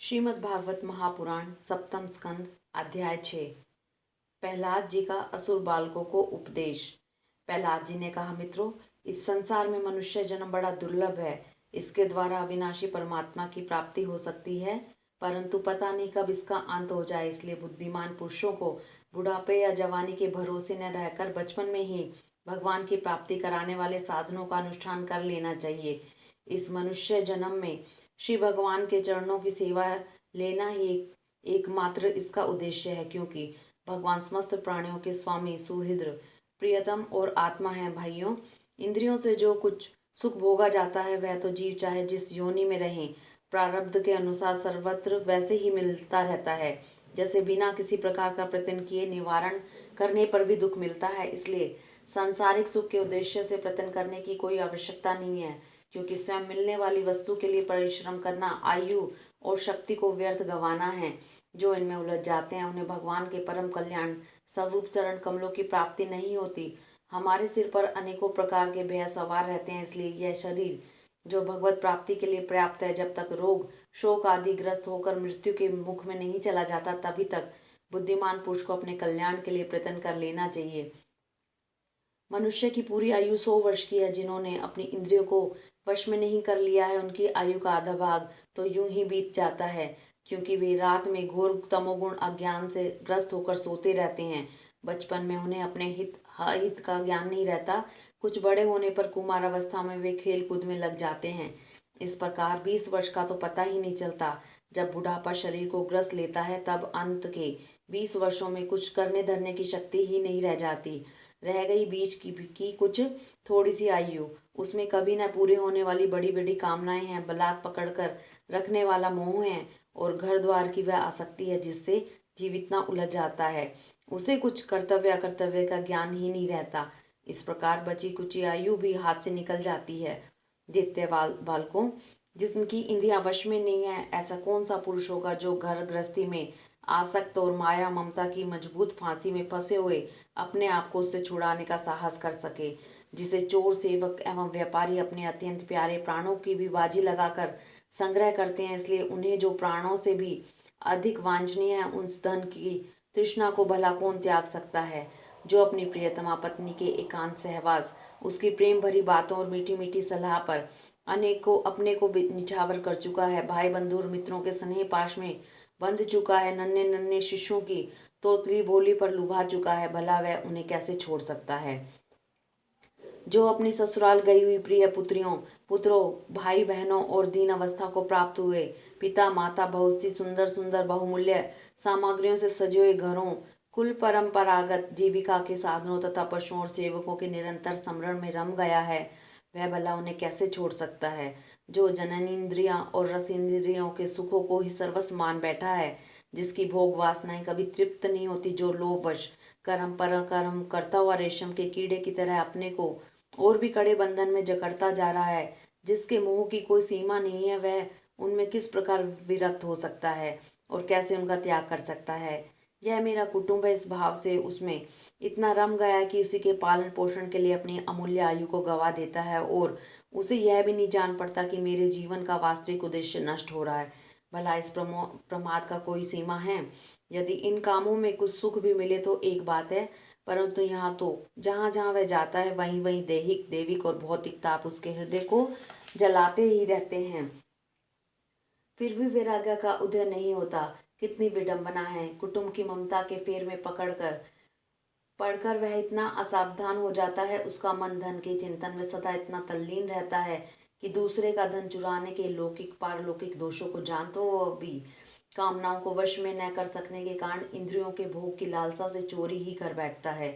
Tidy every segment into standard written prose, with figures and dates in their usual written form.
श्रीमद् भागवत महापुराण सप्तम स्कंद अध्याय 6। प्रहलाद जी का असुर बालकों को उपदेश। प्रहलाद जी ने कहा, मित्रों, इस संसार में मनुष्य जन्म बड़ा दुर्लभ है। इसके द्वारा अविनाशी परमात्मा की प्राप्ति हो सकती है, परंतु पता नहीं कब इसका अंत हो जाए। इसलिए बुद्धिमान पुरुषों को बुढ़ापे या जवानी के भरोसे न रहकर बचपन में ही भगवान की प्राप्ति कराने वाले साधनों का अनुष्ठान कर लेना चाहिए। इस मनुष्य जन्म में श्री भगवान के चरणों की सेवा लेना ही एकमात्र इसका उद्देश्य है, क्योंकि भगवान समस्त प्राणियों के स्वामी, सुहृद, प्रियतम और आत्मा है। भाइयों, इंद्रियों से जो कुछ सुख भोगा जाता है वह तो जीव चाहे जिस योनि में रहें, प्रारब्ध के अनुसार सर्वत्र वैसे ही मिलता रहता है, जैसे बिना किसी प्रकार का प्रयत्न किए निवारण करने पर भी दुख मिलता है। इसलिए सांसारिक सुख के उद्देश्य से प्रयत्न करने की कोई आवश्यकता नहीं है, क्योंकि स्वयं मिलने वाली वस्तु के लिए परिश्रम करना आयु और शक्ति को व्यर्थ गंवाना है। जो इनमें उलझ जाते हैं उन्हें भगवान के परम कल्याण स्वरूप चरण कमलों की प्राप्ति नहीं होती। हमारे सिर पर अनेकों प्रकार के भय सवार रहते हैं, इसलिए यह शरीर जो भगवत प्राप्ति के लिए पर्याप्त है, जब तक रोग शोक आदि ग्रस्त होकर मृत्यु के मुख में नहीं चला जाता, तभी तक बुद्धिमान पुरुष को अपने कल्याण के लिए प्रयत्न कर लेना चाहिए। मनुष्य की पूरी आयु 100 वर्ष की है। जिन्होंने अपनी इंद्रियों को वश में नहीं कर लिया है, उनकी आयु का आधा भाग तो यूं ही बीत जाता है, क्योंकि वे रात में घोर तमोगुण अज्ञान से ग्रस्त होकर सोते रहते हैं। बचपन में उन्हें अपने हित का ज्ञान नहीं रहता। कुछ बड़े होने पर कुमार अवस्था में वे खेल कूद में लग जाते हैं। इस प्रकार 20 वर्ष का तो पता ही नहीं चलता। जब बुढ़ापा शरीर को ग्रस्त लेता है, तब अंत के 20 वर्षों में कुछ करने धरने की शक्ति ही नहीं रह जाती। रह गई बीच की कुछ थोड़ी सी आयु, उसमें कभी न पूरे होने वाली बड़ी बड़ी कामनाएं हैं, बलात् पकड़कर रखने वाला मोह है और घर द्वार की वह आसक्ति है, जिससे जीव इतना उलझ जाता है उसे कुछ कर्तव्य अकर्तव्य का ज्ञान ही नहीं रहता। इस प्रकार बची कुची आयु भी हाथ से निकल जाती है। दैत्य बालकों, जिनकी इंद्रियां वश में नहीं है, ऐसा कौन सा पुरुष होगा जो घर गृहस्थी में आसक्त और माया ममता की मजबूत फांसी में फंसे हुए अपने आप को उससे छुड़ाने का साहस कर सके, जिसे चोर सेवक एवं व्यापारी अपने अत्यंत प्यारे प्राणों की भी बाजी लगाकर संग्रह करते हैं। इसलिए उन्हें जो प्राणों से भी अधिक वांछनीय है, उस धन की तृष्णा को भला कौन त्याग सकता है। जो अपनी प्रियतमा पत्नी के एकांत सहवास, उसकी प्रेम भरी बातों और मीठी मीठी सलाह पर अनेकों अपने को निछावर कर चुका है, भाई बंधु और मित्रों के स्नेह पाश में बंध चुका है, नन्हे नन्हे शिष्यों की तोतली बोली पर लुभा चुका है, भला वह उन्हें कैसे छोड़ सकता है। जो अपनी ससुराल गई हुई प्रिय पुत्रों, भाई बहनों और दीन अवस्था को प्राप्त हुए पिता माता, बहुत सी सुंदर सुंदर बहुमूल्य सामग्रियों से सजे हुए घरों, कुल परंपरागत जीविका के साधनों तथा पशुओं और सेवकों के निरंतर स्मरण में रम गया है, वह भला उन्हें कैसे छोड़ सकता है। जो जननेन्द्रियां और रसेंद्रियों के सुखों को ही सर्वस्व मान बैठा है, जिसकी भोग वासनाएं कभी तृप्त नहीं होती, जो लोभवश कर्म परकर्म करता हुआ रेशम के कीड़े की तरह अपने को और भी कड़े बंधन में जकड़ता जा रहा है, जिसके मोह की कोई सीमा नहीं है, वह उनमें किस प्रकार विरक्त हो सकता है और कैसे उनका त्याग कर सकता है। यह मेरा कुटुंब है, इस भाव से उसमें इतना रम गया है कि उसी के पालन पोषण के लिए अपनी अमूल्य आयु को गवा देता है, और उसे यह भी नहीं जान पड़ता कि मेरे जीवन का वास्तविक उद्देश्य नष्ट हो रहा है। भला इस प्रमाद का कोई सीमा है। यदि इन कामों में कुछ सुख भी मिले तो एक बात है, परंतु यहाँ तो जहाँ जहाँ वह जाता है वहीं वहीं दैहिक दैविक और भौतिक ताप उसके हृदय को जलाते ही रहते हैं, फिर भी वैराग्य का उदय नहीं होता। कितनी विडंबना है। कुटुंब की ममता के फेर में पढ़कर वह इतना असावधान हो जाता है, उसका मन धन के चिंतन में सदा इतना तल्लीन रहता है कि दूसरे का धन चुराने के लौकिक पारलौकिक दोषों को जानते हुए भी कामनाओं को वश में न कर सकने के कारण इंद्रियों के भोग की लालसा से चोरी ही कर बैठता है।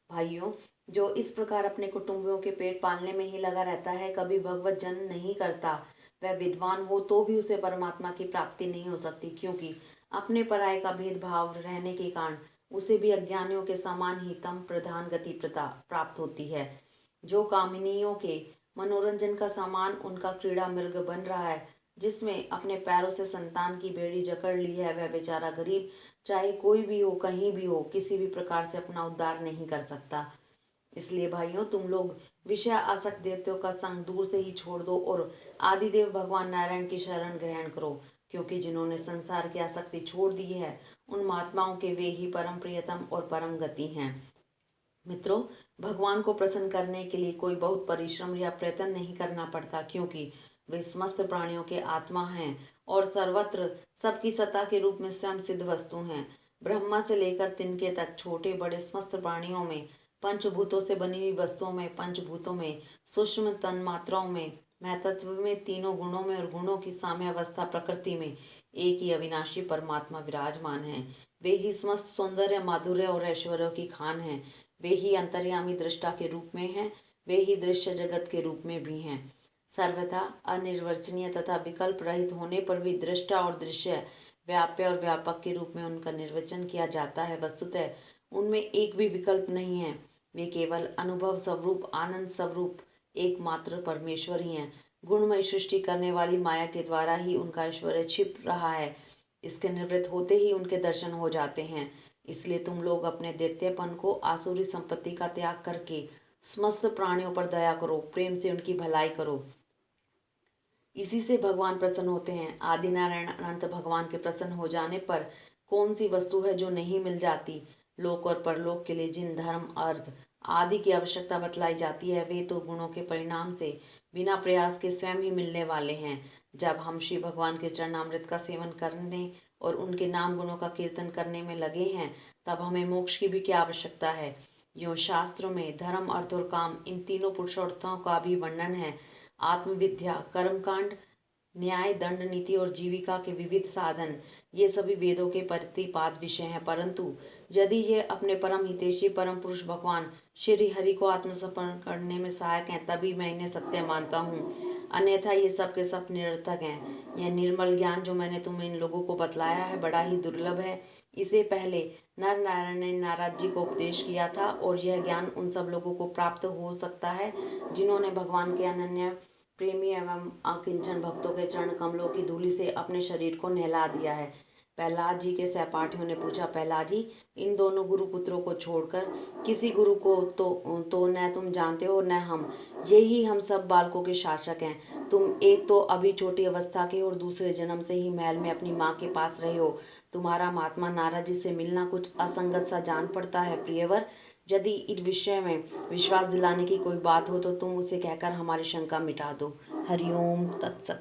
भाइयों, जो इस प्रकार अपने कुटुंबियों के पेट पालने में ही लगा रहता है, कभी भगवत जन नहीं करता, वह विद्वान हो तो भी उसे परमात्मा की प्राप्ति नहीं हो सकती, क्योंकि अपने पराये का भेदभाव रहने के कारण उसे भी अज्ञानियों के समान ही तम प्रधान गति प्राप्त होती है। जो कामिनियों के मनोरंजन का सामान उनका क्रीड़ा मृग बन रहा है, जिसमें अपने पैरों से संतान की बेड़ी जकड़ ली है, वह बेचारा गरीब चाहे कोई भी हो, कहीं भी हो, किसी भी प्रकार से अपना उद्धार नहीं कर सकता। इसलिए भाइयों, तुम लोग विषय आसक्त दैत्यों का संग दूर से ही छोड़ दो और आदिदेव भगवान नारायण की शरण ग्रहण करो। क्योंकि जिन्होंने संसार की आसक्ति छोड़ दी है उन महात्माओं के वे ही परम प्रियतम और परम गति हैं। मित्रों, भगवान को प्रसन्न करने के लिए कोई बहुत परिश्रम या प्रयत्न नहीं करना पड़ता, क्योंकि वे समस्त प्राणियों के आत्मा हैं और सर्वत्र सबकी सत्ता के रूप में स्वयं सिद्ध वस्तु हैं। ब्रह्मा से लेकर तिनके तक छोटे बड़े समस्त प्राणियों में, पंचभूतों से बनी हुई वस्तुओं में, पंचभूतों में, सूक्ष्म तन्मात्राओं में, महतत्व में, तीनों गुणों में और गुणों की साम्यावस्था प्रकृति में एक ही अविनाशी परमात्मा विराजमान है। वे ही समस्त सौंदर्य, माधुर्य और ऐश्वर्यों की खान हैं। वे ही अंतर्यामी दृष्टा के रूप में हैं, वे ही दृश्य जगत के रूप में भी हैं। सर्वथा अनिर्वचनीय तथा विकल्प रहित होने पर भी दृष्टा और दृश्य, व्याप्य और व्यापक के रूप में उनका निर्वचन किया जाता है। वस्तुतः उनमें एक भी विकल्प नहीं है। वे केवल अनुभव स्वरूप, आनंद स्वरूप एकमात्र परमेश्वर ही हैं। गुणमय सृष्टि करने वाली माया के द्वारा ही उनका ऐश्वर्य छिप रहा है। इसके निवृत्त होते ही उनके दर्शन हो जाते हैं। इसलिए तुम लोग अपने दैत्यपन को, आसुरी संपत्ति का त्याग करके समस्त प्राणियों पर दया करो, प्रेम से उनकी भलाई करो। इसी से भगवान प्रसन्न होते हैं। आदि नारायण अनंत भगवान के प्रसन्न हो जाने पर कौन सी वस्तु है जो नहीं मिल जाती। लोक और परलोक के लिए जिन धर्म, अर्थ आदि की आवश्यकता बतलाई जाती है, वे तो गुणों के परिणाम से बिना प्रयास के स्वयं ही मिलने वाले हैं। जब हम श्री भगवान के चरणामृत का सेवन करने और उनके नाम गुणों का कीर्तन करने में लगे हैं, तब हमें मोक्ष की भी क्या आवश्यकता है। यूँ शास्त्रों में धर्म, अर्थ और काम, इन तीनों पुरुषार्थों का भी वर्णन है। आत्मविद्या, कर्मकांड, न्याय, दंड नीति और जीविका के विविध साधन, ये सभी वेदों के प्रतिपाद विषय हैं। परंतु यदि ये अपने परम हितैषी परम पुरुष भगवान श्री हरि को आत्मसमर्पण करने में सहायक हैं, तभी मैं इन्हें सत्य मानता हूँ। अन्यथा ये सब के सब निरर्थक हैं। यह निर्मल ज्ञान जो मैंने तुम्हें इन लोगों को बतलाया है, बड़ा ही दुर्लभ है। इसे पहले नर नारायण ने नारद जी को उपदेश किया था, और यह ज्ञान उन सब लोगों को प्राप्त हो सकता है जिन्होंने भगवान के अनन्य प्रेमी एवं अकिंचन भक्तों के चरण कमलों की धूलि से अपने शरीर को नहला दिया है। प्रहलाद जी के सहपाठियों ने पूछा, प्रहलाद जी, इन दोनों गुरु पुत्रों को छोड़कर किसी गुरु को तो न तुम जानते हो न हम। यही हम सब बालकों के शासक हैं। तुम एक तो अभी छोटी अवस्था के और दूसरे जन्म से ही महल में अपनी माँ के पास रहे हो। तुम्हारा महात्मा नारद जी से मिलना कुछ असंगत सा जान पड़ता है। प्रियवर, यदि इस विषय में विश्वास दिलाने की कोई बात हो तो तुम उसे कहकर हमारी शंका मिटा दो। हरिओम तत्सत।